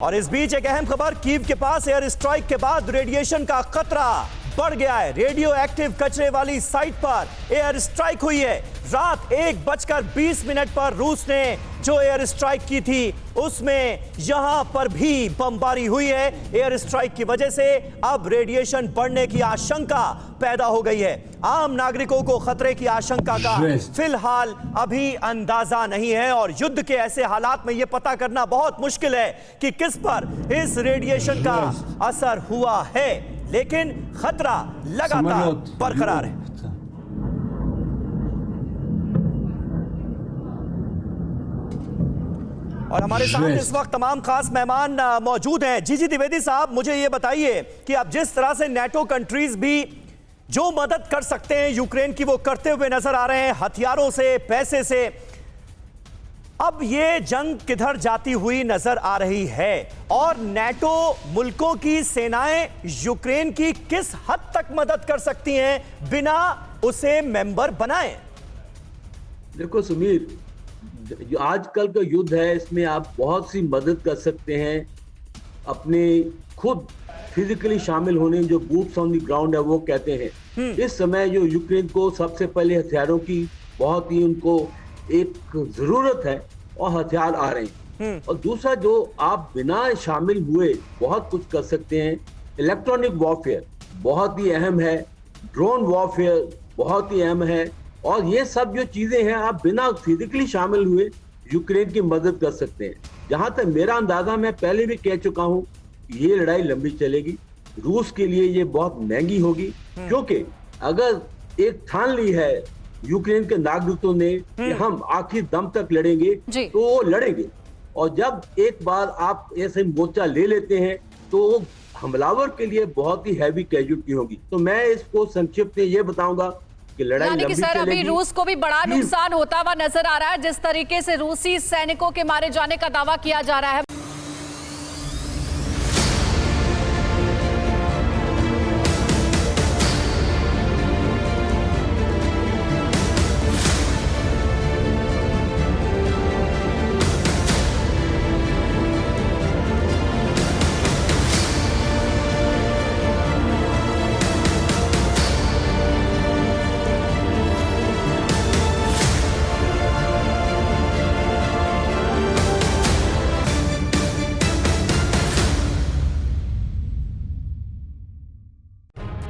और इस बीच एक अहम खबर, कीव के पास एयर स्ट्राइक के बाद रेडिएशन का खतरा बढ़ गया है। रेडियो एक्टिव कचरे वाली साइट पर एयर स्ट्राइक हुई है। रात 1:20 पर रूस ने जो एयर स्ट्राइक की थी उसमें यहां पर भी बमबारी हुई है। एयर स्ट्राइक की वजह से अब रेडिएशन बढ़ने की आशंका पैदा हो गई है। आम नागरिकों को खतरे की आशंका का फिलहाल अभी अंदाजा नहीं है और युद्ध के ऐसे हालात में यह पता करना बहुत मुश्किल है कि किस पर इस रेडिएशन का असर हुआ है, लेकिन खतरा लगातार बरकरार है। और हमारे साथ इस वक्त तमाम खास मेहमान मौजूद हैं। जी द्विवेदी साहब, मुझे ये बताइए कि अब जिस तरह से नेटो कंट्रीज भी जो मदद कर सकते हैं यूक्रेन की वो करते हुए नजर आ रहे हैं, हथियारों से, पैसे से, अब ये जंग किधर जाती हुई नजर आ रही है और नेटो मुल्कों की सेनाएं यूक्रेन की किस हद तक मदद कर सकती हैं बिना उसे मेंबर बनाए? देखो सुमीर, आजकल का युद्ध है, इसमें आप बहुत सी मदद कर सकते हैं। अपने खुद फिजिकली शामिल होने, जो बूट्स ऑन द ग्राउंड है वो कहते हैं। इस समय जो यूक्रेन को सबसे पहले हथियारों की बहुत ही उनको एक जरूरत है और हथियार आ रहे हैं। और दूसरा जो आप बिना शामिल हुए बहुत कुछ कर सकते हैं। इलेक्ट्रॉनिक वॉरफेयर बहुत ही अहम है, ड्रोन वॉरफेयर बहुत ही अहम है, और ये सब जो चीजें हैं आप बिना फिजिकली शामिल हुए यूक्रेन की मदद कर सकते हैं। जहां तक मेरा अंदाजा, मैं पहले भी कह चुका हूं, ये लड़ाई लंबी चलेगी। रूस के लिए ये बहुत महंगी होगी, क्योंकि अगर एक ठान ली है यूक्रेन के नागरिकों ने कि हम आखिर दम तक लड़ेंगे, तो वो लड़ेंगे। और जब एक बार आप ऐसे मोर्चा ले लेते हैं तो हमलावर के लिए बहुत ही हैवी कैजुअल्टी होगी। तो मैं इसको संक्षिप्त में ये बताऊंगा कि लड़ाई लंबी सर, चलेगी। अभी रूस को भी बड़ा नुकसान होता हुआ नजर आ रहा है, जिस तरीके से रूसी सैनिकों के मारे जाने का दावा किया जा रहा है।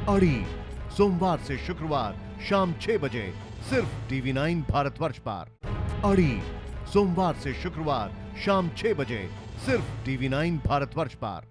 अड़ी सोमवार से शुक्रवार शाम 6 बजे सिर्फ TV9 भारतवर्ष पर। अड़ी सोमवार से शुक्रवार शाम 6 बजे सिर्फ TV9 भारतवर्ष पर।